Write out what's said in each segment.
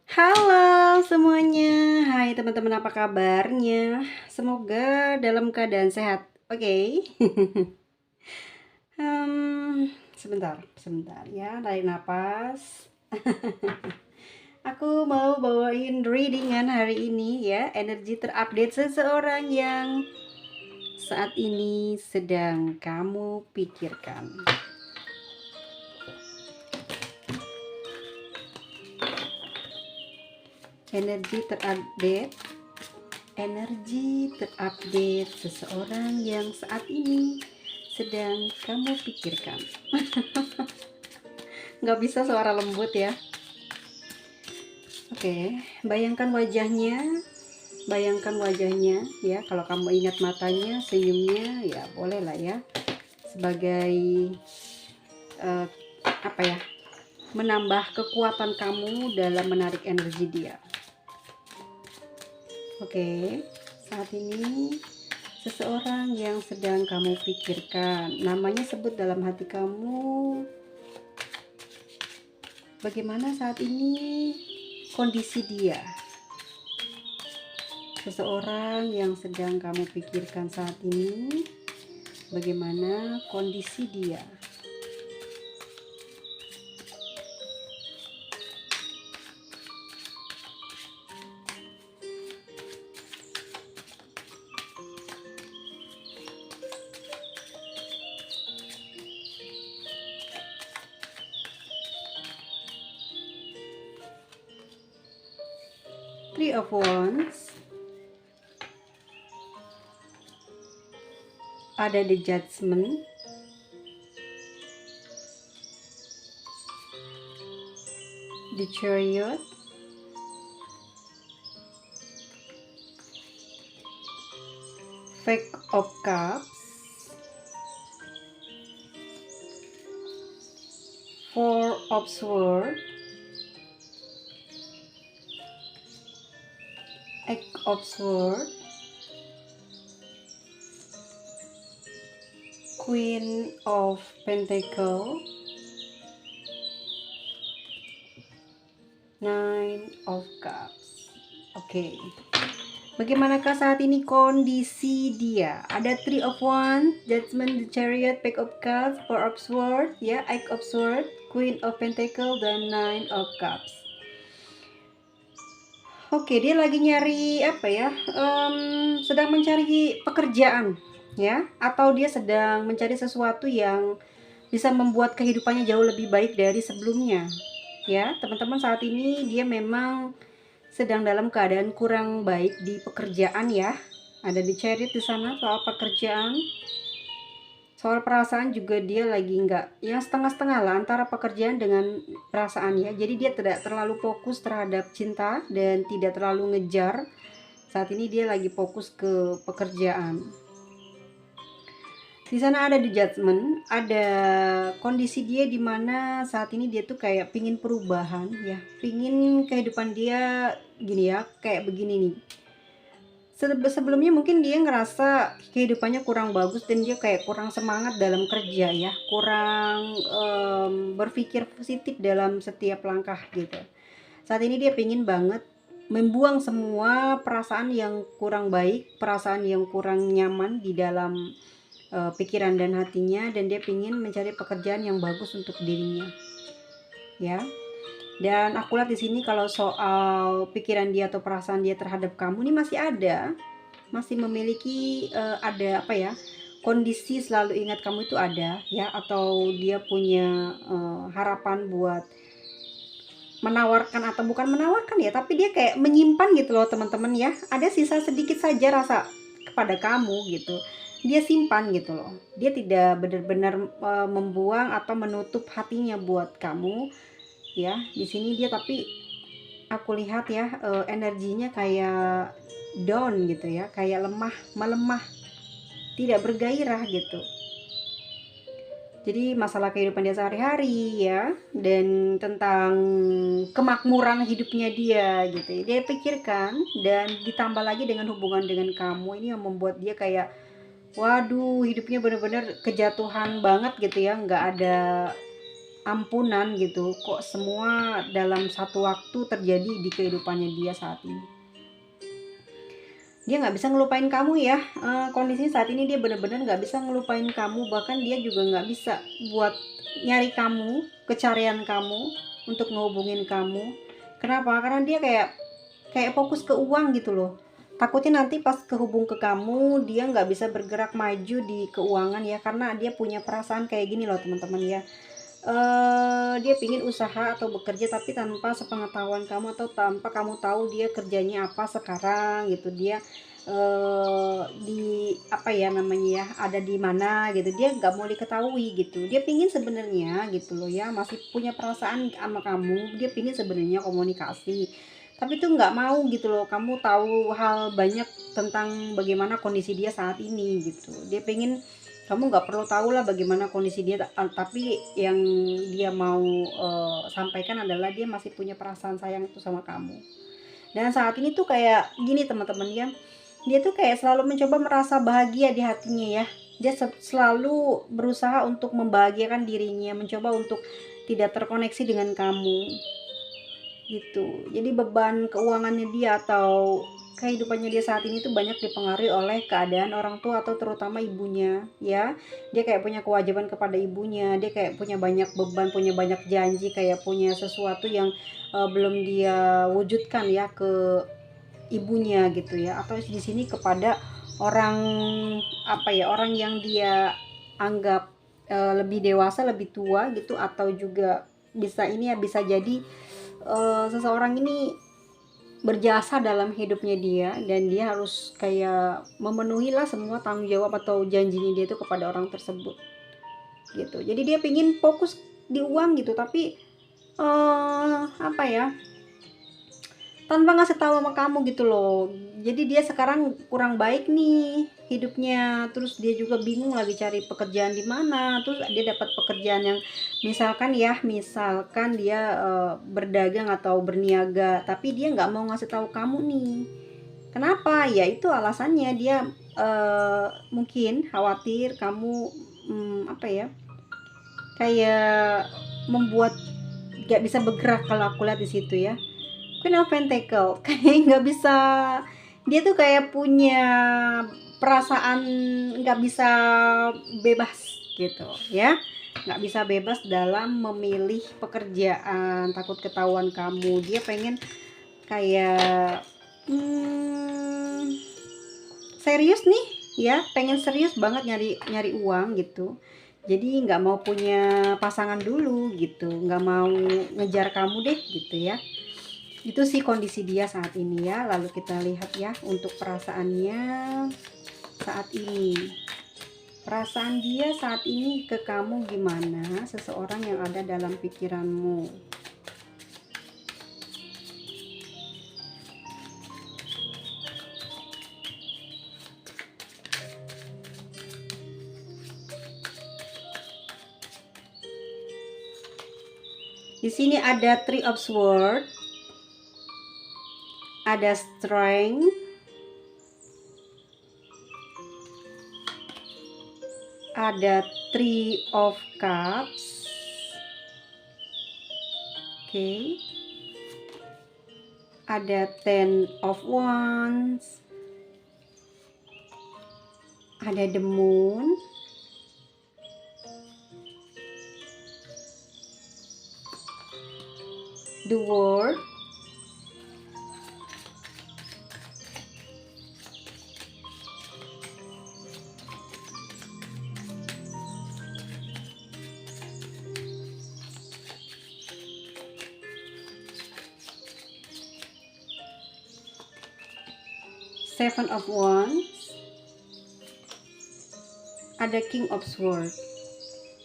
Halo semuanya, hai teman-teman, apa kabarnya? Semoga dalam keadaan sehat. Oke. Sebentar ya, tarik napas. Aku mau bawain readingan hari ini ya, energi terupdate seseorang yang saat ini sedang kamu pikirkan. Energi terupdate seseorang yang saat ini sedang kamu pikirkan. Nggak bisa suara lembut ya. Oke, bayangkan wajahnya ya. Kalau kamu ingat matanya, senyumnya, ya boleh lah ya, sebagai eh, apa ya, menambah kekuatan kamu dalam menarik energi dia. Oke, saat ini seseorang yang sedang kamu pikirkan, namanya sebut dalam hati kamu. Bagaimana saat ini kondisi dia? Seseorang yang sedang kamu pikirkan saat ini, bagaimana kondisi dia? Three of Wands, ada the Judgment, the Chariot, Page of Cups, Four of Swords, Eight of Swords, Queen of Pentacles, Nine of Cups. Oke. Bagaimanakah saat ini kondisi dia? Ada Three of Wands, Judgment, the Chariot, Page of Cups, Four of Swords, ya, Eight of Swords, Queen of Pentacles, dan Nine of Cups. Oke, dia lagi nyari apa ya? Sedang mencari pekerjaan, ya, atau dia sedang mencari sesuatu yang bisa membuat kehidupannya jauh lebih baik dari sebelumnya. Ya, teman-teman, saat ini dia memang sedang dalam keadaan kurang baik di pekerjaan ya. Ada di Chariot di sana soal pekerjaan. Soal perasaan juga dia lagi nggak, ya setengah-setengah lah antara pekerjaan dengan perasaan ya. Jadi dia tidak terlalu fokus terhadap cinta dan tidak terlalu ngejar. Saat ini dia lagi fokus ke pekerjaan. Di sana ada the Judgment, ada kondisi dia di mana saat ini dia tuh kayak pingin perubahan ya, pingin kehidupan dia gini ya, kayak begini nih. Sebelumnya mungkin dia ngerasa kehidupannya kurang bagus dan dia kayak kurang semangat dalam kerja ya, kurang berpikir positif dalam setiap langkah gitu. Saat ini dia pingin banget membuang semua perasaan yang kurang baik, perasaan yang kurang nyaman di dalam pikiran dan hatinya, dan dia pingin mencari pekerjaan yang bagus untuk dirinya ya. Dan aku lihat di sini kalau soal pikiran dia atau perasaan dia terhadap kamu ini masih ada, masih memiliki ada apa ya, kondisi selalu ingat kamu itu ada ya, atau dia punya harapan buat menawarkan, atau bukan menawarkan ya, tapi dia kayak menyimpan gitu loh teman-teman ya. Ada sisa sedikit saja rasa kepada kamu gitu. Dia simpan gitu loh. Dia tidak benar-benar membuang atau menutup hatinya buat kamu ya. Di sini dia, tapi aku lihat ya energinya kayak down gitu ya, kayak melemah, tidak bergairah gitu. Jadi masalah kehidupan dia sehari-hari ya, dan tentang kemakmuran hidupnya dia gitu ya, dia pikirkan. Dan ditambah lagi dengan hubungan dengan kamu ini yang membuat dia kayak waduh, hidupnya benar-benar kejatuhan banget gitu ya, nggak ada ampunan gitu, kok semua dalam satu waktu terjadi di kehidupannya dia saat ini. Dia nggak bisa ngelupain kamu ya, kondisinya saat ini dia bener-bener nggak bisa ngelupain kamu, bahkan dia juga nggak bisa buat nyari kamu, kecarian kamu, untuk ngehubungin kamu. Kenapa? Karena dia kayak kayak fokus ke uang gitu loh. Takutnya nanti pas kehubung ke kamu, dia nggak bisa bergerak maju di keuangan ya, karena dia punya perasaan kayak gini loh teman-teman ya. Dia pingin usaha atau bekerja tapi tanpa sepengetahuan kamu atau tanpa kamu tahu dia kerjanya apa sekarang gitu. Dia di apa ya namanya ya, ada di mana gitu, dia nggak mau diketahui gitu. Dia pingin sebenarnya gitu loh ya, masih punya perasaan sama kamu, dia pingin sebenarnya komunikasi, tapi tuh nggak mau gitu loh kamu tahu hal banyak tentang bagaimana kondisi dia saat ini gitu. Dia pengen kamu nggak perlu tahu lah bagaimana kondisi dia, tapi yang dia mau sampaikan adalah dia masih punya perasaan sayang itu sama kamu. Dan saat ini tuh kayak gini teman-teman ya, dia tuh kayak selalu mencoba merasa bahagia di hatinya ya. Dia selalu berusaha untuk membahagiakan dirinya, mencoba untuk tidak terkoneksi dengan kamu gitu. Jadi beban keuangannya dia atau kehidupannya dia saat ini tuh banyak dipengaruhi oleh keadaan orang tua atau terutama ibunya ya. Dia kayak punya kewajiban kepada ibunya, dia kayak punya banyak beban, punya banyak janji, kayak punya sesuatu yang belum dia wujudkan ya ke ibunya gitu ya, atau di sini kepada orang apa ya, orang yang dia anggap lebih dewasa, lebih tua gitu, atau juga bisa ini ya, bisa jadi seseorang ini berjasa dalam hidupnya dia dan dia harus kayak memenuhi lah semua tanggung jawab atau janjinya dia itu kepada orang tersebut gitu. Jadi dia pingin fokus di uang gitu, tapi apa ya, tanpa ngasih tahu sama kamu gitu loh. Jadi dia sekarang kurang baik nih hidupnya, terus dia juga bingung lagi cari pekerjaan di mana. Terus dia dapat pekerjaan yang misalkan dia berdagang atau berniaga, tapi dia nggak mau ngasih tahu kamu nih. Kenapa? Ya itu alasannya, dia mungkin khawatir kamu apa ya, kayak membuat nggak bisa bergerak kalau aku lihat di situ ya. Queen of Pentacle kayak nggak bisa, dia tuh kayak punya perasaan nggak bisa bebas gitu ya, nggak bisa bebas dalam memilih pekerjaan, takut ketahuan kamu. Dia pengen kayak serius nih ya, pengen serius banget nyari nyari uang gitu. Jadi nggak mau punya pasangan dulu gitu, nggak mau ngejar kamu deh gitu ya. Itu sih kondisi dia saat ini ya. Lalu kita lihat ya untuk perasaannya saat ini. Perasaan dia saat ini ke kamu gimana? Seseorang yang ada dalam pikiranmu. Di sini ada Three of Swords, ada Strength, ada Three of Cups, oke, ada Ten of Wands, ada The Moon, The World, Seven of Wands, ada King of Swords.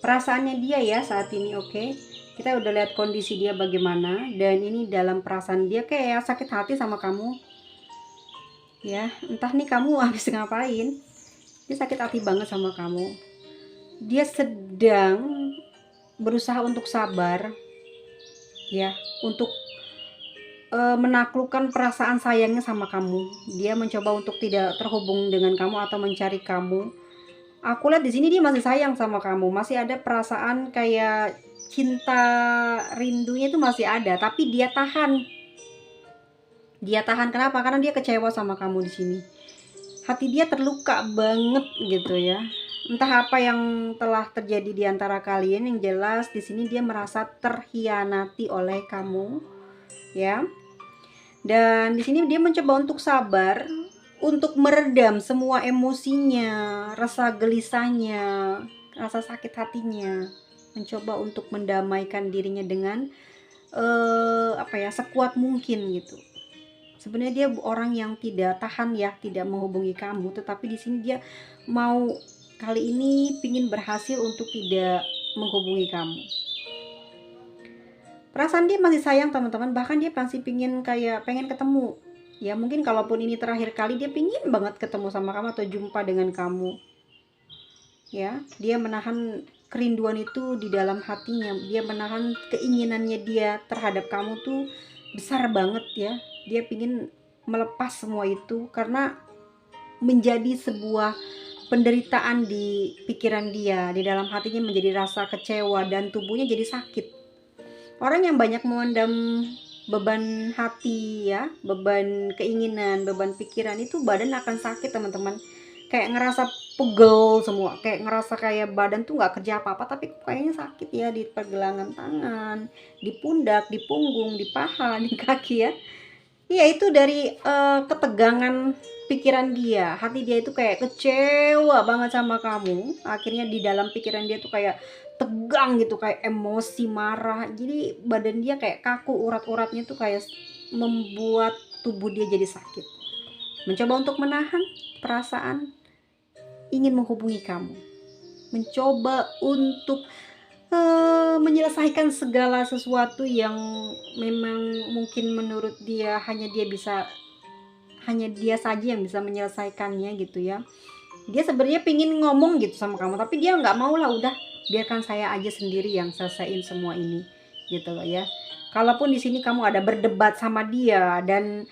Perasaannya dia ya saat ini, oke. Kita udah lihat kondisi dia bagaimana, dan ini dalam perasaan dia kayak sakit hati sama kamu. Ya, entah nih kamu habis ngapain. Dia sakit hati banget sama kamu. Dia sedang berusaha untuk sabar ya, untuk menaklukkan perasaan sayangnya sama kamu. Dia mencoba untuk tidak terhubung dengan kamu atau mencari kamu. Aku lihat di sini dia masih sayang sama kamu, masih ada perasaan kayak cinta rindunya itu masih ada, tapi dia tahan. Dia tahan kenapa? Karena dia kecewa sama kamu di sini. Hati dia terluka banget gitu ya. Entah apa yang telah terjadi di antara kalian, yang jelas di sini dia merasa terhianati oleh kamu, ya. Dan di sini dia mencoba untuk sabar, untuk meredam semua emosinya, rasa gelisahnya, rasa sakit hatinya, mencoba untuk mendamaikan dirinya dengan sekuat mungkin gitu. Sebenarnya dia orang yang tidak tahan ya, tidak menghubungi kamu, tetapi di sini dia mau kali ini pingin berhasil untuk tidak menghubungi kamu. Perasaan dia masih sayang teman-teman, bahkan dia masih pengen ketemu. Ya mungkin kalaupun ini terakhir kali, dia pingin banget ketemu sama kamu atau jumpa dengan kamu. Ya, dia menahan kerinduan itu di dalam hatinya, dia menahan keinginannya dia terhadap kamu tuh besar banget ya. Dia pingin melepas semua itu karena menjadi sebuah penderitaan di pikiran dia, di dalam hatinya menjadi rasa kecewa dan tubuhnya jadi sakit. Orang yang banyak memendam beban hati ya, beban keinginan, beban pikiran itu badan akan sakit teman-teman. Kayak ngerasa pegel semua, kayak ngerasa kayak badan tuh nggak kerja apa-apa, tapi kayaknya sakit ya di pergelangan tangan, di pundak, di punggung, di paha, di kaki ya. Iya itu dari ketegangan pikiran dia, hati dia itu kayak kecewa banget sama kamu. Akhirnya di dalam pikiran dia tuh kayak tegang gitu, kayak emosi, marah. Jadi badan dia kayak kaku, urat-uratnya tuh kayak membuat tubuh dia jadi sakit. Mencoba untuk menahan perasaan ingin menghubungi kamu. Mencoba untuk menyelesaikan segala sesuatu yang memang mungkin menurut dia hanya dia saja yang bisa menyelesaikannya gitu ya. Dia sebenarnya pingin ngomong gitu sama kamu, tapi dia nggak mau lah, udah biarkan saya aja sendiri yang selesaiin semua ini gitu loh ya. Kalaupun di sini kamu ada berdebat sama dia dan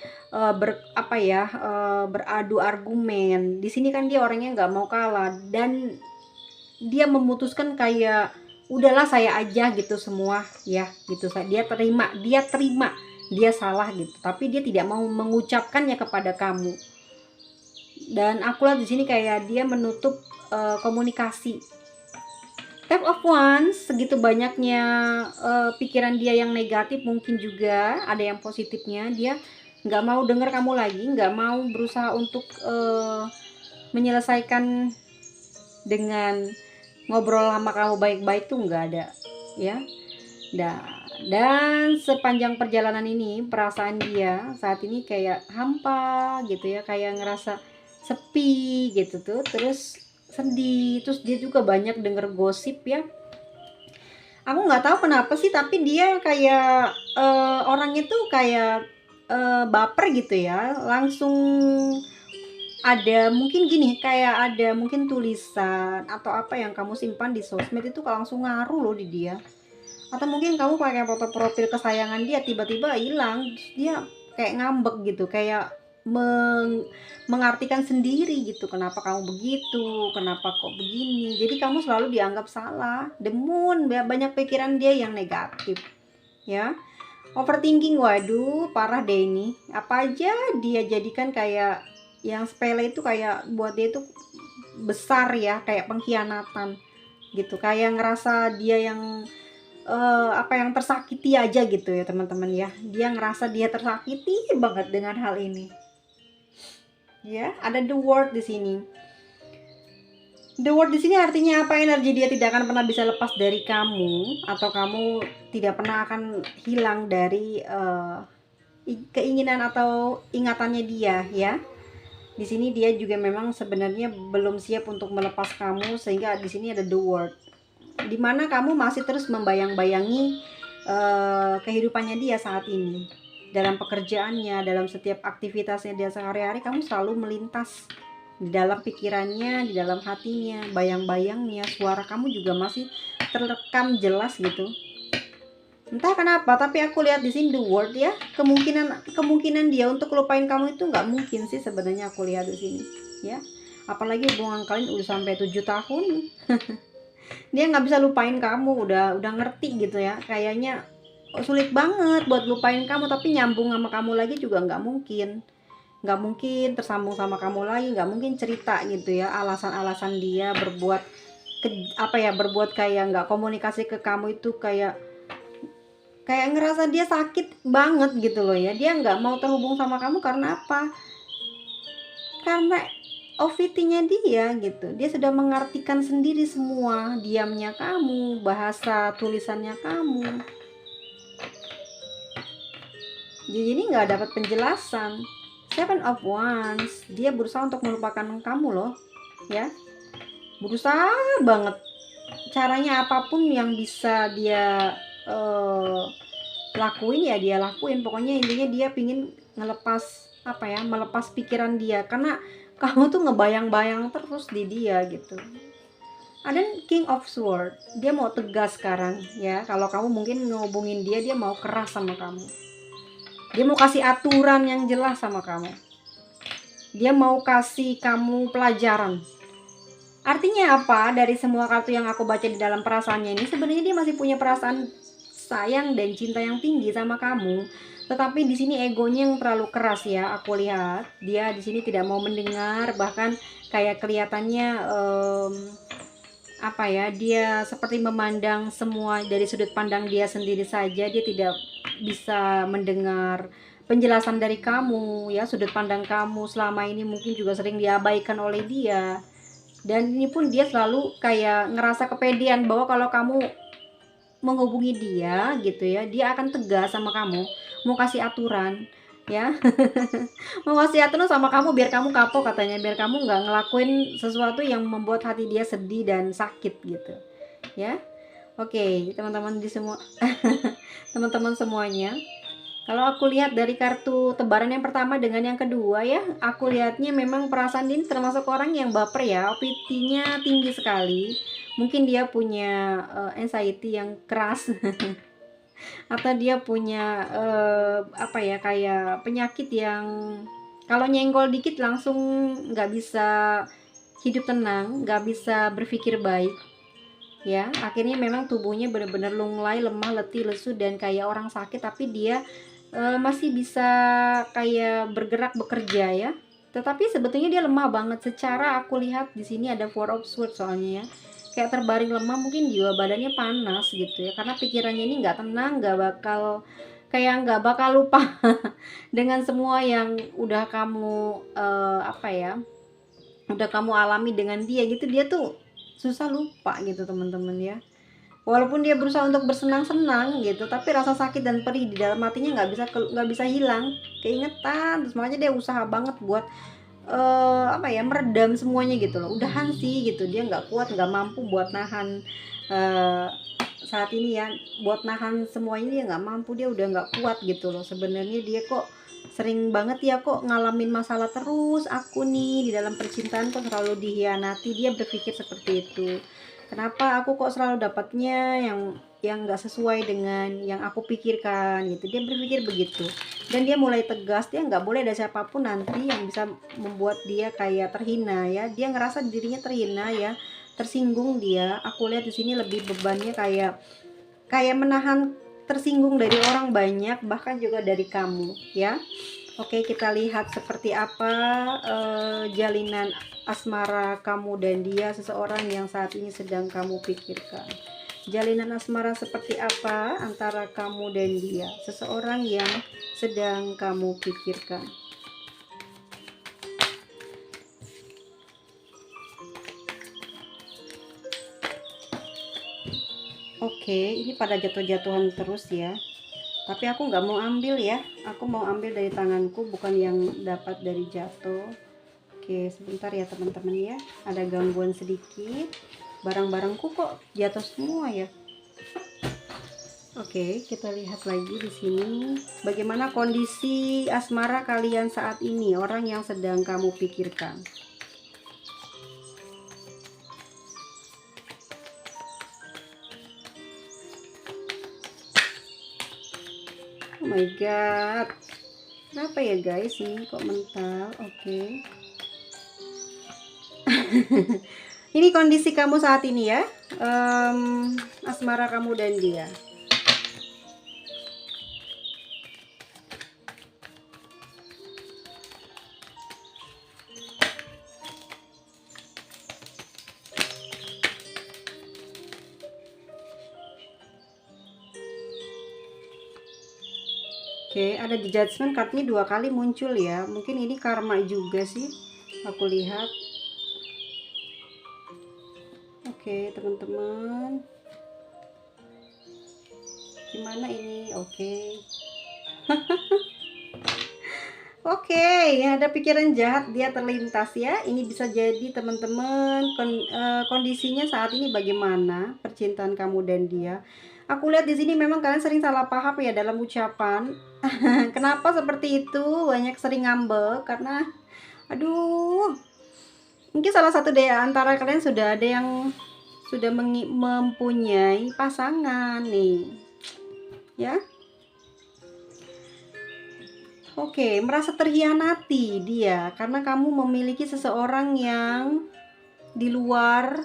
beradu argumen, di sini kan dia orangnya nggak mau kalah dan dia memutuskan kayak udahlah saya aja gitu semua ya gitu. Dia terima dia salah gitu, tapi dia tidak mau mengucapkannya kepada kamu. Dan aku lihat di sini kayak dia menutup komunikasi. Type of Wands, segitu banyaknya pikiran dia yang negatif, mungkin juga ada yang positifnya. Dia nggak mau dengar kamu lagi, nggak mau berusaha untuk menyelesaikan dengan ngobrol sama kamu baik-baik tuh nggak ada ya. Dan sepanjang perjalanan ini perasaan dia saat ini kayak hampa gitu ya, kayak ngerasa sepi gitu tuh, terus sedih, terus dia juga banyak denger gosip ya. Aku nggak tahu kenapa sih, tapi dia kayak orangnya tuh kayak baper gitu ya, langsung ada mungkin gini, kayak ada mungkin tulisan atau apa yang kamu simpan di sosmed itu langsung ngaruh loh di dia. Atau mungkin kamu pakai foto profil kesayangan dia tiba-tiba hilang, dia kayak ngambek gitu, kayak mengartikan sendiri gitu, kenapa kamu begitu, kenapa kok begini. Jadi kamu selalu dianggap salah. Demun, banyak pikiran dia yang negatif ya. Overthinking, waduh parah deh ini. Apa aja dia jadikan kayak yang sepele itu kayak buat dia itu besar ya, kayak pengkhianatan gitu, kayak ngerasa dia yang yang tersakiti aja gitu ya teman-teman ya. Dia ngerasa dia tersakiti banget dengan hal ini ya. Ada the word di sini. The word di sini artinya apa? Energi dia tidak akan pernah bisa lepas dari kamu, atau kamu tidak pernah akan hilang dari keinginan atau ingatannya dia ya. Di sini dia juga memang sebenarnya belum siap untuk melepas kamu, sehingga di sini ada the word, dimana kamu masih terus membayang-bayangi kehidupannya dia saat ini, dalam pekerjaannya, dalam setiap aktivitasnya dia sehari-hari. Kamu selalu melintas di dalam pikirannya, di dalam hatinya, bayang-bayangnya. Suara kamu juga masih terekam jelas gitu. Entah kenapa, tapi aku lihat di sini the word ya. Kemungkinan dia untuk lupain kamu itu nggak mungkin sih sebenarnya, aku lihat di sini ya. Apalagi hubungan kalian udah sampai 7 tahun. Dia nggak bisa lupain kamu, udah ngerti gitu ya. Kayaknya sulit banget buat lupain kamu, tapi nyambung sama kamu lagi juga nggak mungkin tersambung sama kamu lagi, nggak mungkin cerita gitu ya alasan-alasan dia berbuat apa ya, berbuat kayak nggak komunikasi ke kamu itu kayak kayak ngerasa dia sakit banget gitu loh ya. Dia nggak mau terhubung sama kamu karena apa? Karena OVT-nya dia gitu. Dia sudah mengartikan sendiri semua, diamnya kamu, bahasa tulisannya kamu. Jadi nggak dapat penjelasan. Seven of Wands, dia berusaha untuk melupakan kamu loh, ya. Berusaha banget. Caranya apapun yang bisa dia lakuin ya dia lakuin. Pokoknya intinya dia pingin ngelepas apa ya, melepas pikiran dia karena kamu tuh ngebayang-bayang terus di dia gitu. Ada King of Sword, dia mau tegas sekarang ya. Kalau kamu mungkin ngehubungin dia, dia mau keras sama kamu. Dia mau kasih aturan yang jelas sama kamu. Dia mau kasih kamu pelajaran. Artinya apa? Dari semua kartu yang aku baca di dalam perasaannya ini, sebenarnya dia masih punya perasaan sayang dan cinta yang tinggi sama kamu. Tetapi di sini egonya yang terlalu keras ya. Aku lihat dia di sini tidak mau mendengar, bahkan kayak kelihatannya apa ya, dia seperti memandang semua dari sudut pandang dia sendiri saja. Dia tidak bisa mendengar penjelasan dari kamu ya. Sudut pandang kamu selama ini mungkin juga sering diabaikan oleh dia, dan ini pun dia selalu kayak ngerasa kepedean bahwa kalau kamu menghubungi dia gitu ya, dia akan tegas sama kamu, mau kasih aturan ya. Mau kasih aturan sama kamu biar kamu kapok katanya, biar kamu nggak ngelakuin sesuatu yang membuat hati dia sedih dan sakit gitu ya. Oke, teman-teman di semua teman-teman semuanya, kalau aku lihat dari kartu tebaran yang pertama dengan yang kedua ya, aku lihatnya memang perasaan ini termasuk orang yang baper ya, OPT-nya tinggi sekali. Mungkin dia punya anxiety yang keras atau dia punya apa ya, kayak penyakit yang kalau nyenggol dikit langsung nggak bisa hidup tenang, nggak bisa berpikir baik ya. Akhirnya memang tubuhnya benar-benar lunglai, lemah, letih, lesu, dan kayak orang sakit, tapi dia masih bisa kayak bergerak bekerja ya. Tetapi sebetulnya dia lemah banget. Secara aku lihat di sini ada Four of Swords soalnya ya. Kayak terbaring lemah, mungkin juga badannya panas gitu ya. Karena pikirannya ini nggak tenang, nggak bakal lupa dengan semua yang udah kamu apa ya, udah kamu alami dengan dia gitu. Dia tuh susah lupa gitu teman-teman ya. Walaupun dia berusaha untuk bersenang-senang gitu, tapi rasa sakit dan perih di dalam hatinya nggak bisa hilang, keingetan terus. Makanya dia usaha banget buat apa ya, meredam semuanya gitu loh. Udahan sih gitu, dia nggak kuat, nggak mampu buat nahan saat ini ya, buat nahan semua ini dia nggak mampu, dia udah nggak kuat gitu loh. Sebenarnya dia kok sering banget ya kok ngalamin masalah terus. Aku nih di dalam percintaan kok selalu dihianati, dia berpikir seperti itu. Kenapa aku kok selalu dapatnya yang nggak sesuai dengan yang aku pikirkan gitu. Dia berpikir begitu, dan dia mulai tegas. Dia nggak boleh ada siapapun nanti yang bisa membuat dia kayak terhina ya. Dia ngerasa dirinya terhina ya, tersinggung dia. Aku lihat di sini lebih bebannya kayak kayak menahan tersinggung dari orang banyak, bahkan juga dari kamu ya. Oke, kita lihat seperti apa jalinan asmara kamu dan dia, seseorang yang saat ini sedang kamu pikirkan. Jalinan asmara seperti apa antara kamu dan dia, seseorang yang sedang kamu pikirkan. Oke, ini pada jatuh-jatuhan terus ya. Tapi aku nggak mau ambil ya. Aku mau ambil dari tanganku, bukan yang dapat dari jatuh. Oke, sebentar ya teman-teman ya. Ada gangguan sedikit. Barang-barangku kok jatuh semua ya. Oke, kita lihat lagi di sini. Bagaimana kondisi asmara kalian saat ini, orang yang sedang kamu pikirkan. Oh my god, kenapa ya guys, ini kok mental? Oke. Ini kondisi kamu saat ini ya, asmara kamu dan dia. Oke, ada di judgment cardnya 2 kali muncul ya. Mungkin ini karma juga sih, aku lihat. Oke, teman-teman. Gimana ini? Oke. Oke, ada pikiran jahat dia terlintas ya. Ini bisa jadi teman-teman kondisinya saat ini bagaimana percintaan kamu dan dia. Aku lihat di sini memang kalian sering salah paham ya dalam ucapan. Kenapa seperti itu? Banyak sering ngambek karena aduh, mungkin salah satu dari antara kalian sudah ada yang sudah mempunyai pasangan nih. Ya. Oke, merasa terhianati dia karena kamu memiliki seseorang yang di luar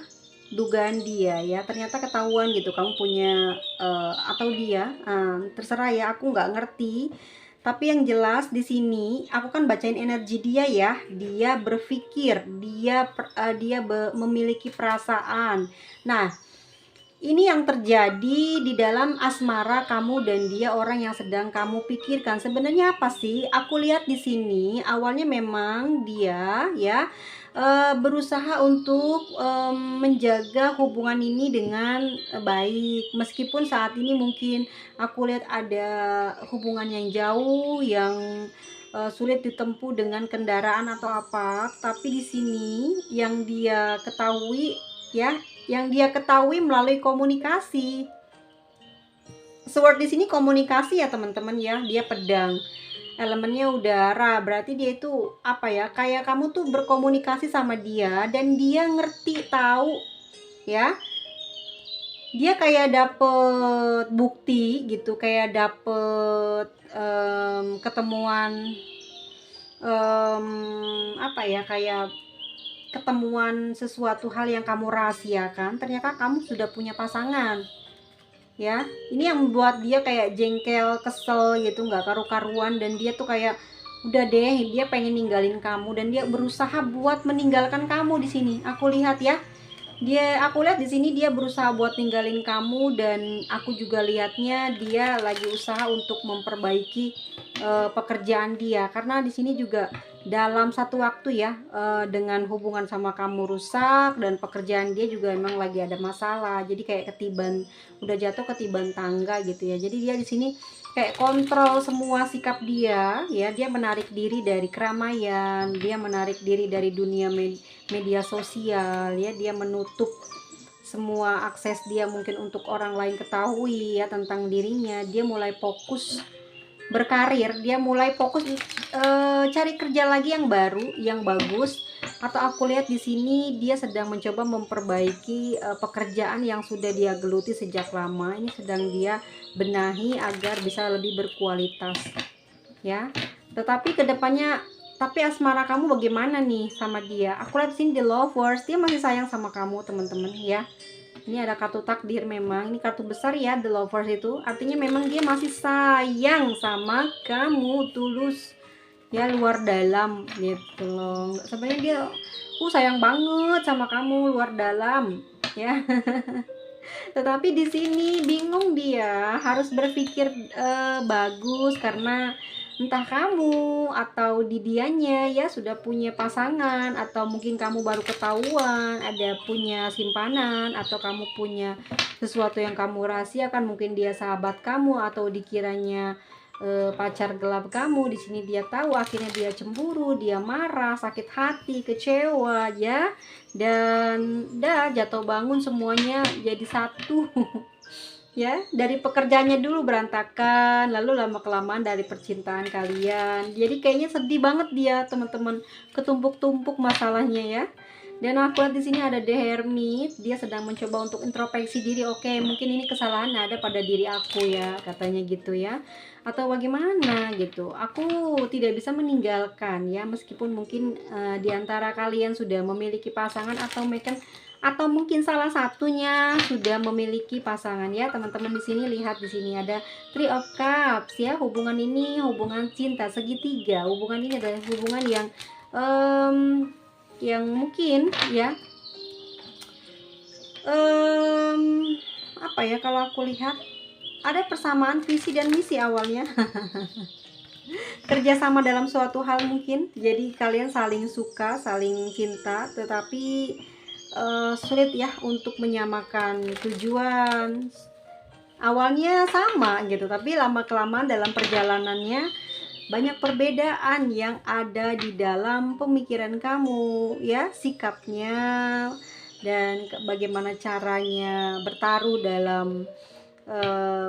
dugaan dia ya. Ternyata ketahuan gitu kamu punya atau dia, terserah ya, aku nggak ngerti. Tapi yang jelas di sini aku kan bacain energi dia ya. Dia berpikir, dia memiliki perasaan. Nah, ini yang terjadi di dalam asmara kamu dan dia, orang yang sedang kamu pikirkan. Sebenarnya apa sih? Aku lihat di sini awalnya memang dia ya berusaha untuk menjaga hubungan ini dengan baik. Meskipun saat ini mungkin aku lihat ada hubungan yang jauh yang sulit ditempuh dengan kendaraan atau apa, tapi di sini yang dia ketahui ya, yang dia ketahui melalui komunikasi. Sword di sini komunikasi ya teman-teman ya. Dia pedang, elemennya udara, berarti dia itu apa ya, kayak kamu tuh berkomunikasi sama dia dan dia ngerti, tahu ya. Dia kayak dapet bukti gitu, kayak dapet ketemuan apa ya, kayak ketemuan sesuatu hal yang kamu rahasiakan, ternyata kamu sudah punya pasangan ya. Ini yang membuat dia kayak jengkel, kesel gitu, nggak karu-karuan, dan dia tuh kayak udah deh, dia pengen ninggalin kamu dan dia berusaha buat meninggalkan kamu di sini. Aku lihat ya, aku lihat di sini dia berusaha buat ninggalin kamu, dan aku juga lihatnya dia lagi usaha untuk memperbaiki pekerjaan dia, karena di sini juga dalam satu waktu ya, dengan hubungan sama kamu rusak dan pekerjaan dia juga emang lagi ada masalah, jadi kayak ketiban, udah jatuh ketiban tangga gitu ya. Jadi dia di sini kayak kontrol semua sikap dia ya. Dia menarik diri dari keramaian, dia menarik diri dari dunia media sosial ya. Dia menutup semua akses dia mungkin untuk orang lain ketahui ya tentang dirinya. Dia mulai fokus berkarir, dia mulai fokus cari kerja lagi yang baru, yang bagus. Atau aku lihat di sini dia sedang mencoba memperbaiki pekerjaan yang sudah dia geluti sejak lama. Ini sedang dia benahi agar bisa lebih berkualitas ya. Tetapi kedepannya, tapi asmara kamu bagaimana nih sama dia? Aku lihat sini the lovers, dia masih sayang sama kamu teman-teman ya. Ini ada kartu takdir, memang ini kartu besar ya, the lovers itu artinya memang dia masih sayang sama kamu, tulus ya, luar dalam gitu loh. Sebenarnya dia sayang banget sama kamu, luar dalam ya. Tetapi di sini bingung, dia harus berpikir bagus, karena entah kamu atau di dianya ya sudah punya pasangan, atau mungkin kamu baru ketahuan ada punya simpanan, atau kamu punya sesuatu yang kamu rahasiakan, mungkin dia sahabat kamu atau dikiranya pacar gelap kamu. Di sini dia tahu, akhirnya dia cemburu, dia marah, sakit hati, kecewa ya, dan jatuh bangun semuanya jadi satu. Ya, dari pekerjaannya dulu berantakan, lalu lama kelamaan dari percintaan kalian. Jadi kayaknya sedih banget dia teman-teman, ketumpuk-tumpuk masalahnya ya. Dan aku lihat di sini ada The Hermit, dia sedang mencoba untuk introspeksi diri. Oke, mungkin ini kesalahan ada pada diri aku ya, katanya gitu ya. Atau bagaimana gitu. Aku tidak bisa meninggalkan ya, meskipun mungkin di antara kalian sudah memiliki pasangan, atau mungkin atau mungkin salah satunya sudah memiliki pasangan ya teman-teman. Di sini lihat, di sini ada Three of Cups ya. Hubungan ini hubungan cinta segitiga. Hubungan ini adalah hubungan yang mungkin ya apa ya, kalau aku lihat ada persamaan visi dan misi awalnya. Kerjasama dalam suatu hal mungkin, jadi kalian saling suka, saling cinta, tetapi sulit ya untuk menyamakan tujuan. Awalnya sama gitu, tapi lama kelamaan dalam perjalanannya banyak perbedaan yang ada di dalam pemikiran kamu ya, sikapnya, dan bagaimana caranya bertaruh dalam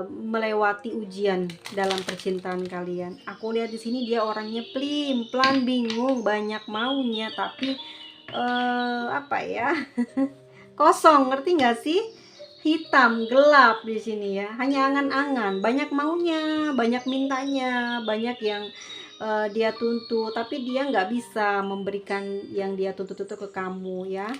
melewati ujian dalam percintaan kalian. Aku lihat di sini dia orangnya plan, bingung, banyak maunya, tapi apa ya, kosong, ngerti nggak sih? Hitam, gelap di sini ya, hanya angan-angan, banyak maunya, banyak mintanya, banyak yang dia tuntut, tapi dia nggak bisa memberikan yang dia tuntut itu ke kamu ya.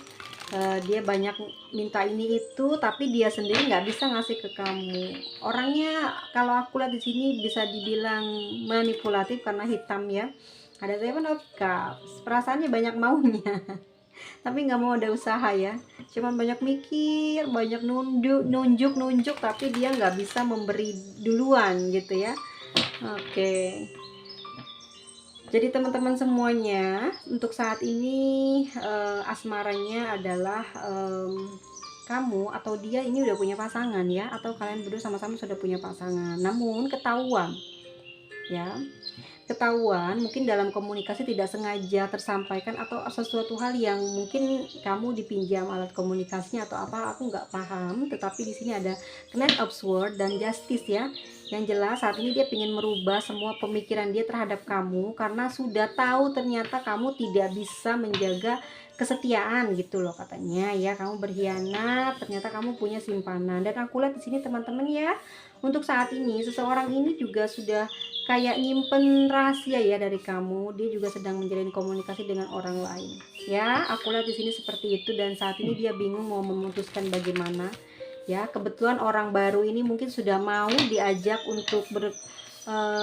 Dia banyak minta ini itu, tapi dia sendiri nggak bisa ngasih ke kamu. Orangnya kalau aku lihat di sini bisa dibilang manipulatif karena hitam ya. Ada Seven of Cups, perasaannya banyak maunya, tapi nggak mau ada usaha ya. Cuman banyak mikir, banyak nunjuk, tapi dia nggak bisa memberi duluan gitu ya. Oke. Jadi teman-teman semuanya, untuk saat ini asmaranya adalah kamu atau dia ini udah punya pasangan ya, atau kalian berdua sama-sama sudah punya pasangan. Namun ketahuan ya, ketahuan mungkin dalam komunikasi tidak sengaja tersampaikan, atau sesuatu hal yang mungkin kamu dipinjam alat komunikasinya atau apa, aku nggak paham. Tetapi di sini ada Knight of Swords dan Justice ya. Yang jelas saat ini dia ingin merubah semua pemikiran dia terhadap kamu, karena sudah tahu ternyata kamu tidak bisa menjaga kesetiaan gitu loh katanya ya. Kamu berkhianat, ternyata kamu punya simpanan. Dan aku lihat di sini teman-teman ya, untuk saat ini seseorang ini juga sudah kayak nyimpen rahasia ya dari kamu. Dia juga sedang menjalin komunikasi dengan orang lain ya. Aku lihat di sini seperti itu, dan saat ini dia bingung mau memutuskan bagaimana ya. Kebetulan orang baru ini mungkin sudah mau diajak untuk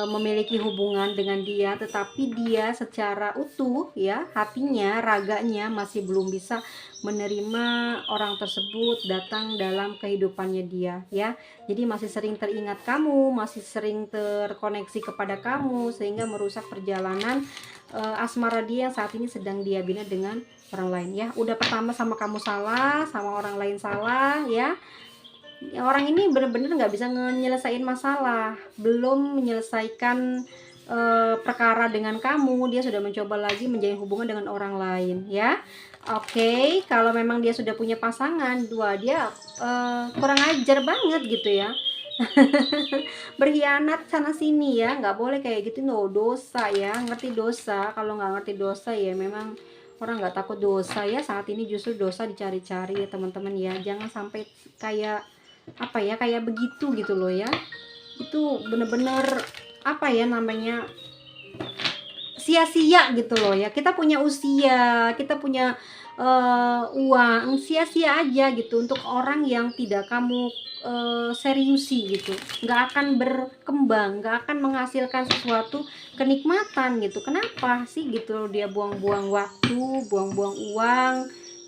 memiliki hubungan dengan dia, tetapi dia secara utuh ya, hatinya, raganya masih belum bisa menerima orang tersebut datang dalam kehidupannya dia ya. Jadi masih sering teringat kamu, masih sering terkoneksi kepada kamu, sehingga merusak perjalanan asmara dia yang saat ini sedang dia bina dengan orang lain ya. Udah pertama sama kamu salah, sama orang lain salah ya. Orang ini bener-bener nggak bisa nyelesain masalah, belum menyelesaikan perkara dengan kamu, dia sudah mencoba lagi menjalin hubungan dengan orang lain ya. Oke, kalau memang dia sudah punya pasangan, dia kurang ajar banget gitu ya. Berkhianat sana sini ya, nggak boleh kayak gitu, no, dosa ya. Ngerti dosa? Kalau nggak ngerti dosa ya memang orang nggak takut dosa ya. Saat ini justru dosa dicari-cari ya teman-teman ya. Jangan sampai kayak apa ya, kayak begitu gitu loh ya. Itu bener-bener apa ya namanya, sia-sia gitu loh ya. Kita punya usia, kita punya uang, sia-sia aja gitu untuk orang yang tidak kamu seriusi gitu. Nggak akan berkembang, nggak akan menghasilkan sesuatu kenikmatan gitu. Kenapa sih gitu dia buang-buang waktu, buang-buang uang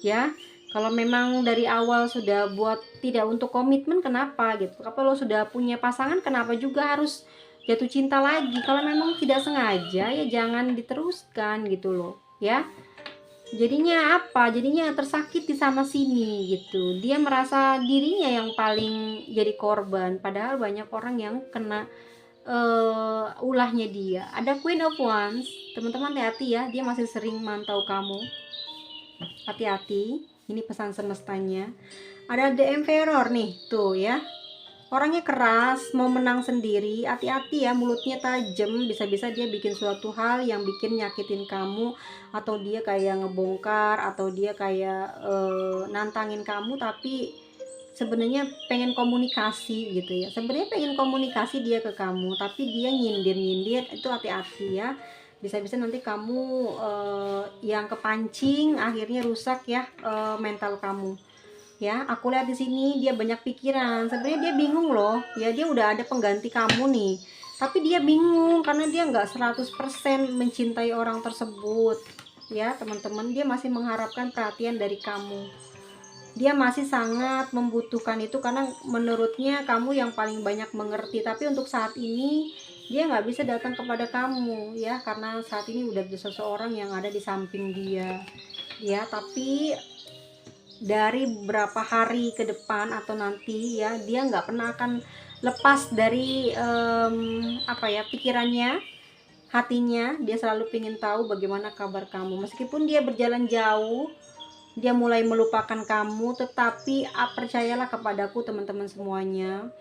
ya. Kalau memang dari awal sudah buat tidak untuk komitmen, kenapa gitu. Kalau sudah punya pasangan, kenapa juga harus jatuh cinta lagi? Kalau memang tidak sengaja ya jangan diteruskan gitu loh ya. Jadinya apa? Jadinya tersakiti sana sini gitu. Dia merasa dirinya yang paling jadi korban, padahal banyak orang yang kena ulahnya dia. Ada Queen of Wands, teman-teman hati-hati ya, dia masih sering mantau kamu. Hati-hati, ini pesan semestanya. Ada The Emperor nih, tuh ya. Orangnya keras, mau menang sendiri, hati-hati ya, mulutnya tajam, bisa-bisa dia bikin suatu hal yang bikin nyakitin kamu, atau dia kayak ngebongkar, atau dia kayak nantangin kamu, tapi sebenarnya pengen komunikasi gitu ya. Sebenarnya pengen komunikasi dia ke kamu, tapi dia nyindir-nyindir, itu hati-hati ya. Bisa-bisa nanti kamu yang kepancing, akhirnya rusak ya mental kamu. Ya, aku lihat di sini dia banyak pikiran. Sebenarnya dia bingung loh. Ya, dia udah ada pengganti kamu nih. Tapi dia bingung karena dia nggak 100% mencintai orang tersebut. Ya, teman-teman, dia masih mengharapkan perhatian dari kamu. Dia masih sangat membutuhkan itu karena menurutnya kamu yang paling banyak mengerti. Tapi untuk saat ini dia nggak bisa datang kepada kamu ya, karena saat ini udah ada seseorang yang ada di samping dia. Ya, tapi dari beberapa hari ke depan atau nanti ya, dia nggak pernah akan lepas dari apa ya, pikirannya, hatinya. Dia selalu ingin tahu bagaimana kabar kamu, meskipun dia berjalan jauh, dia mulai melupakan kamu, tetapi percayalah kepadaku teman-teman semuanya,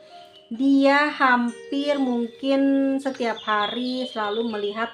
dia hampir mungkin setiap hari selalu melihat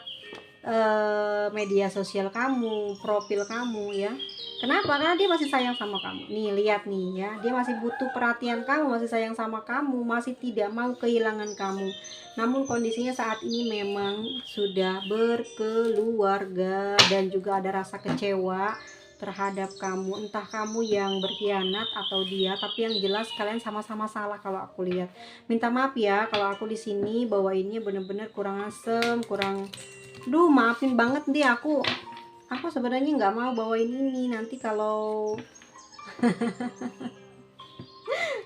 media sosial kamu, profil kamu ya. Kenapa? Karena dia masih sayang sama kamu. Nih, lihat nih ya, dia masih butuh perhatian kamu, masih sayang sama kamu, masih tidak mau kehilangan kamu. Namun kondisinya saat ini memang sudah berkeluarga dan juga ada rasa kecewa terhadap kamu. Entah kamu yang berkhianat atau dia, tapi yang jelas kalian sama-sama salah kalau aku lihat. Minta maaf ya kalau aku di sini bawainnya bener-bener kurang asem, kurang. Duh, maafin banget nih, aku sebenarnya nggak mau bawain ini. Nanti kalau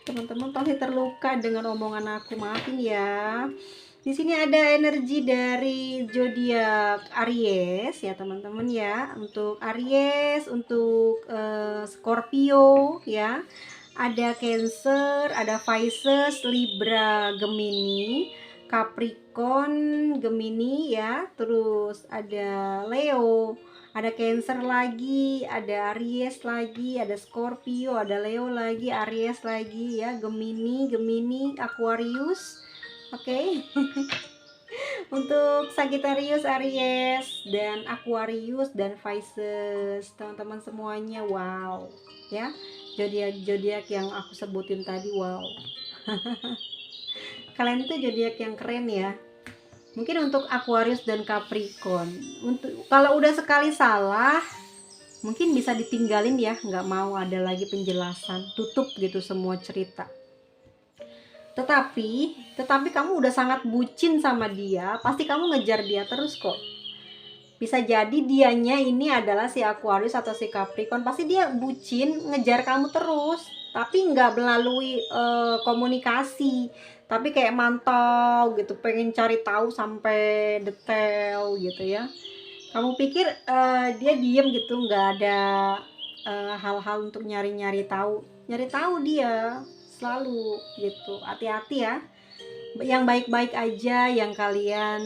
teman-teman pasti terluka dengan omongan aku, maafin ya. Di sini ada energi dari zodiak Aries ya teman-teman ya. Untuk Aries, untuk Scorpio ya. Ada Cancer, ada Pisces, Libra, Gemini, Capricorn, Gemini ya. Terus ada Leo, ada Cancer lagi, ada Aries lagi, ada Scorpio, ada Leo lagi, Aries lagi ya, Gemini, Aquarius. Oke. Untuk Sagittarius, Aries, dan Aquarius dan Pisces, teman-teman semuanya, wow ya, zodiak yang aku sebutin tadi, wow. Kalian itu zodiak yang keren ya. Mungkin untuk Aquarius dan Capricorn, untuk kalau udah sekali salah mungkin bisa ditinggalin ya, nggak mau ada lagi penjelasan, tutup gitu semua cerita. Tetapi kamu udah sangat bucin sama dia, pasti kamu ngejar dia terus kok. Bisa jadi dianya ini adalah si Aquarius atau si Capricorn, pasti dia bucin ngejar kamu terus, tapi nggak melalui komunikasi, tapi kayak mantau gitu, pengen cari tahu sampai detail gitu ya. Kamu pikir dia diem gitu, nggak ada hal-hal untuk nyari tahu dia selalu gitu. Hati-hati ya, yang baik-baik aja yang kalian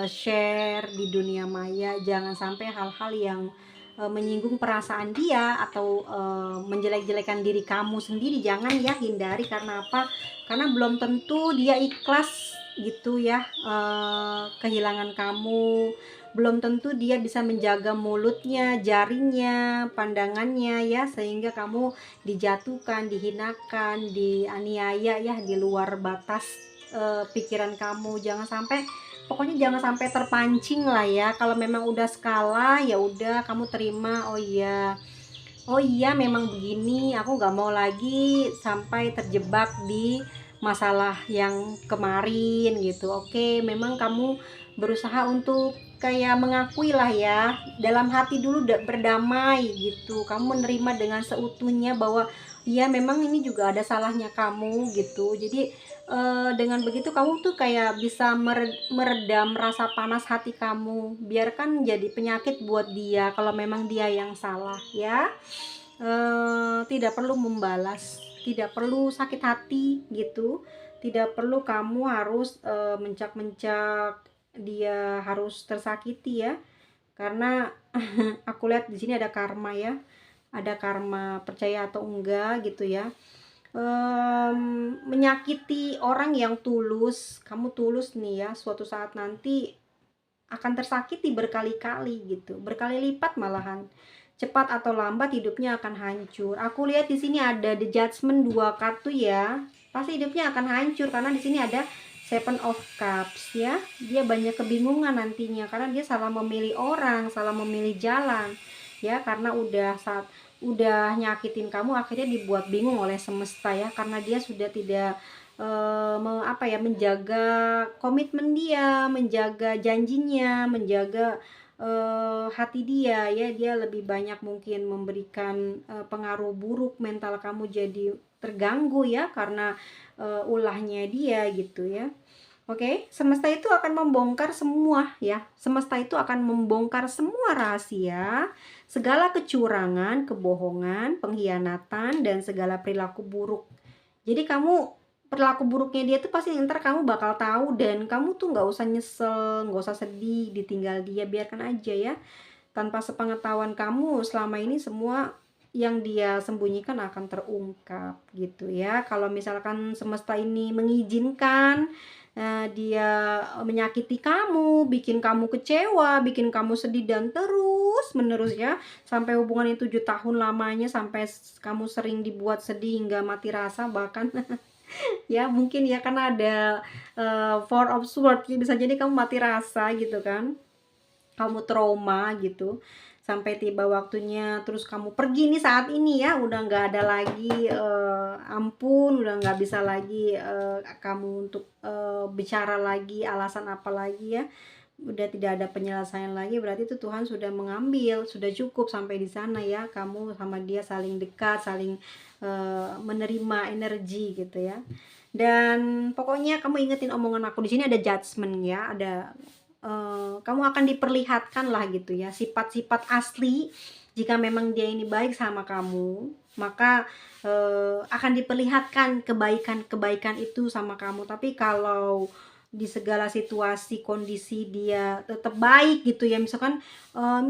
share di dunia maya, jangan sampai hal-hal yang menyinggung perasaan dia atau menjelek-jelekan diri kamu sendiri, jangan ya, hindari. Karena apa? Karena belum tentu dia ikhlas gitu ya kehilangan kamu, belum tentu dia bisa menjaga mulutnya, jarinya, pandangannya ya, sehingga kamu dijatuhkan, dihinakan, dianiaya ya, di luar batas pikiran kamu. Jangan sampai, pokoknya jangan sampai terpancing lah ya. Kalau memang udah skala, ya udah kamu terima. Oh iya memang begini, aku nggak mau lagi sampai terjebak di masalah yang kemarin gitu. Oke, memang kamu berusaha untuk kayak mengakui lah ya, dalam hati dulu berdamai gitu, kamu menerima dengan seutuhnya bahwa ya memang ini juga ada salahnya kamu gitu. Jadi dengan begitu kamu tuh kayak bisa meredam rasa panas hati kamu, biarkan jadi penyakit buat dia kalau memang dia yang salah ya. Tidak perlu membalas, tidak perlu sakit hati gitu, tidak perlu kamu harus mencak-mencak dia harus tersakiti ya. Karena aku lihat di sini ada karma ya, ada karma, percaya atau enggak gitu ya. Menyakiti orang yang tulus, kamu tulus nih ya, suatu saat nanti akan tersakiti berkali-kali gitu, berkali lipat malahan. Cepat atau lambat hidupnya akan hancur. Aku lihat di sini ada The Judgment, 2 kartu ya. Pasti hidupnya akan hancur karena di sini ada Seven of Cups ya. Dia banyak kebingungan nantinya karena dia salah memilih orang, salah memilih jalan ya, karena udah saat udah nyakitin kamu, akhirnya dibuat bingung oleh semesta ya, karena dia sudah tidak menjaga komitmen dia, menjaga janjinya, menjaga hati dia ya. Dia lebih banyak mungkin memberikan pengaruh buruk, mental kamu jadi terganggu ya karena ulahnya dia gitu ya. Oke, semesta itu akan membongkar semua ya. Semesta itu akan membongkar semua rahasia, segala kecurangan, kebohongan, pengkhianatan, dan segala perilaku buruk. Jadi kamu, perilaku buruknya dia tuh pasti ntar kamu bakal tahu, dan kamu tuh nggak usah nyesel, nggak usah sedih ditinggal dia, biarkan aja ya. Tanpa sepengetahuan kamu selama ini semua yang dia sembunyikan akan terungkap gitu ya. Kalau misalkan semesta ini mengizinkan dia menyakiti kamu, bikin kamu kecewa, bikin kamu sedih dan terus menerus ya, sampai hubungan itu 7 tahun lamanya, sampai kamu sering dibuat sedih hingga mati rasa bahkan ya mungkin ya, karena ada Four of Swords, bisa jadi kamu mati rasa gitu kan, kamu trauma gitu, sampai tiba waktunya terus kamu pergi nih saat ini ya, udah nggak ada lagi ampun, udah nggak bisa lagi kamu untuk bicara lagi alasan apa lagi ya, udah tidak ada penyelesaian lagi. Berarti itu Tuhan sudah mengambil, sudah cukup sampai di sana ya, kamu sama dia saling dekat, saling menerima energi gitu ya. Dan pokoknya kamu ingetin omongan aku, di sini ada judgment ya, ada kamu akan diperlihatkan lah gitu ya, sifat-sifat asli. Jika memang dia ini baik sama kamu, maka akan diperlihatkan kebaikan-kebaikan itu sama kamu. Tapi kalau di segala situasi kondisi dia tetap baik gitu ya, misalkan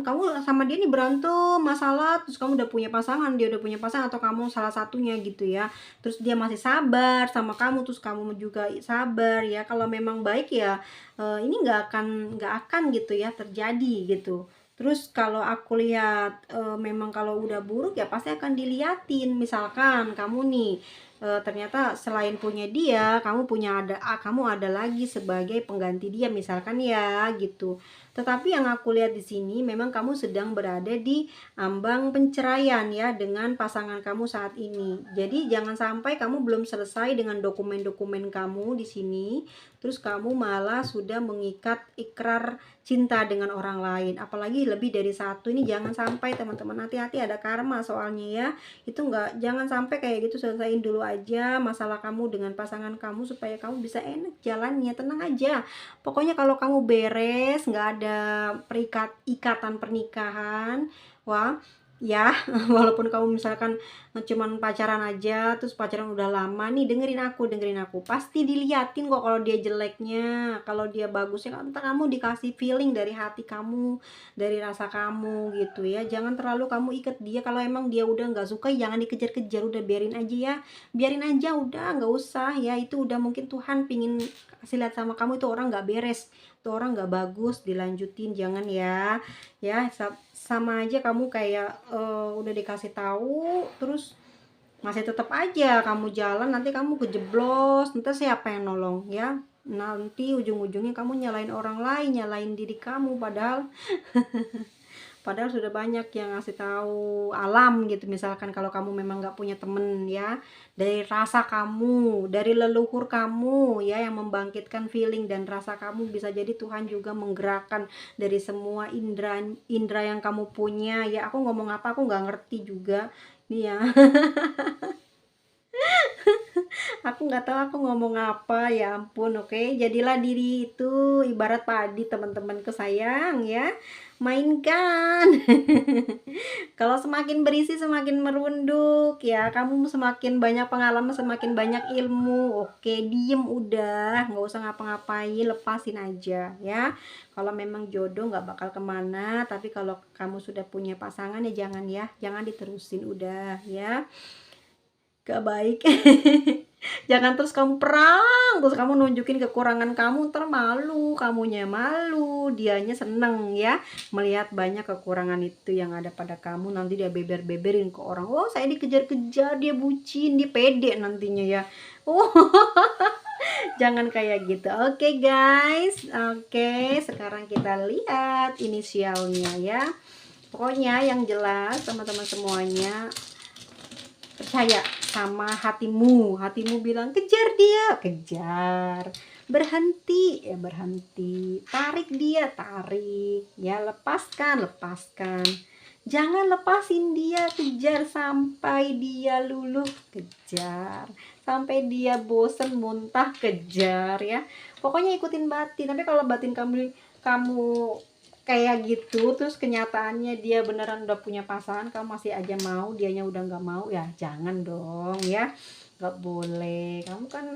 kamu sama dia nih berantem masalah, terus kamu udah punya pasangan, dia udah punya pasangan, atau kamu salah satunya gitu ya, terus dia masih sabar sama kamu, terus kamu juga sabar ya, kalau memang baik ya ini nggak akan gitu ya terjadi gitu. Terus kalau aku lihat memang kalau udah buruk ya pasti akan diliatin. Misalkan kamu nih ternyata selain punya dia, kamu ada lagi sebagai pengganti dia misalkan ya gitu. Tetapi yang aku lihat di sini memang kamu sedang berada di ambang penceraian ya dengan pasangan kamu saat ini. Jadi jangan sampai kamu belum selesai dengan dokumen-dokumen kamu di sini, terus kamu malah sudah mengikat ikrar cinta dengan orang lain, apalagi lebih dari satu. Ini jangan sampai teman-teman, hati-hati, ada karma soalnya ya. Itu jangan sampai kayak gitu. Selesaiin dulu aja masalah kamu dengan pasangan kamu supaya kamu bisa enak jalannya, tenang aja. Pokoknya kalau kamu beres, nggak ada ikatan pernikahan, wah ya, walaupun kamu misalkan cuman pacaran aja, terus pacaran udah lama nih, dengerin aku, pasti diliatin kok kalau dia jeleknya, kalau dia bagusnya, entar kamu dikasih feeling dari hati kamu, dari rasa kamu gitu ya. Jangan terlalu kamu ikat dia. Kalau emang dia udah nggak suka, jangan dikejar-kejar, udah biarin aja ya, biarin aja, udah nggak usah ya. Itu udah mungkin Tuhan pingin kasih lihat sama kamu, itu orang nggak beres, itu orang nggak bagus, dilanjutin, jangan ya. Ya sama aja kamu kayak udah dikasih tahu terus masih tetap aja kamu jalan, nanti kamu kejeblos, nanti siapa yang nolong ya, nanti ujung-ujungnya kamu nyalain orang lain, nyalain diri kamu, padahal sudah banyak yang ngasih tahu alam gitu. Misalkan kalau kamu memang nggak punya temen ya, dari rasa kamu, dari leluhur kamu ya, yang membangkitkan feeling dan rasa kamu, bisa jadi Tuhan juga menggerakkan dari semua indera indera yang kamu punya ya. Aku ngomong apa aku nggak ngerti juga nih ya. Aku nggak tahu aku ngomong apa, ya ampun. Oke, jadilah diri itu ibarat padi, teman-teman kesayang ya, mainkan. Kalau semakin berisi semakin merunduk ya, kamu semakin banyak pengalaman, semakin banyak ilmu. Oke, diem udah, nggak usah ngapa-ngapain, lepasin aja ya. Kalau memang jodoh nggak bakal kemana, tapi kalau kamu sudah punya pasangan ya jangan ya, jangan diterusin udah ya, gak baik. Jangan terus kamu perang, terus kamu nunjukin kekurangan kamu, ntar malu, kamunya malu, dianya seneng ya melihat banyak kekurangan itu yang ada pada kamu. Nanti dia beber-beberin ke orang, oh saya dikejar-kejar, dia bucin, dia pede nantinya ya. Oh, jangan kayak gitu. Oke guys, oke, sekarang kita lihat inisialnya ya. Pokoknya yang jelas teman-teman semuanya, percaya sama hatimu. Hatimu bilang kejar dia, kejar. Berhenti, ya berhenti. Tarik dia, tarik. Ya lepaskan, lepaskan. Jangan lepasin dia, kejar sampai dia luluh, kejar. Sampai dia bosen muntah, kejar ya. Pokoknya ikutin batin. Tapi kalau batin kamu kayak gitu, terus kenyataannya dia beneran udah punya pasangan, kamu masih aja mau, dianya udah nggak mau, ya jangan dong ya. Nggak boleh, kamu kan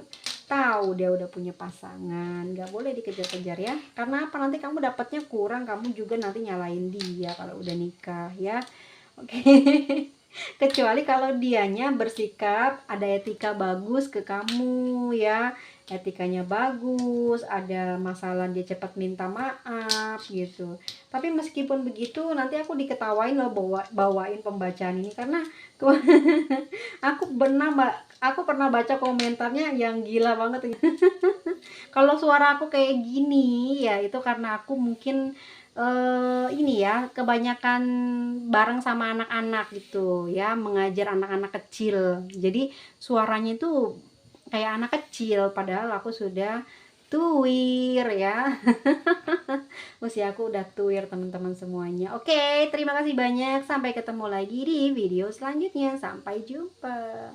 tahu dia udah punya pasangan, nggak boleh dikejar-kejar ya. Karena apa, nanti kamu dapatnya kurang, kamu juga nanti nyalain dia kalau udah nikah ya. Oke. Kecuali kalau dianya bersikap ada etika bagus ke kamu ya, etikanya bagus, ada masalah dia cepat minta maaf gitu. Tapi meskipun begitu nanti aku diketawain loh bawain pembacaan ini, karena aku pernah baca komentarnya yang gila banget. Kalau suara aku kayak gini ya itu karena aku mungkin ini ya, kebanyakan bareng sama anak-anak gitu ya, mengajar anak-anak kecil. Jadi suaranya itu kayak anak kecil, padahal aku sudah tuir ya. Usia aku udah tuir teman-teman semuanya. Oke, terima kasih banyak. Sampai ketemu lagi di video selanjutnya. Sampai jumpa.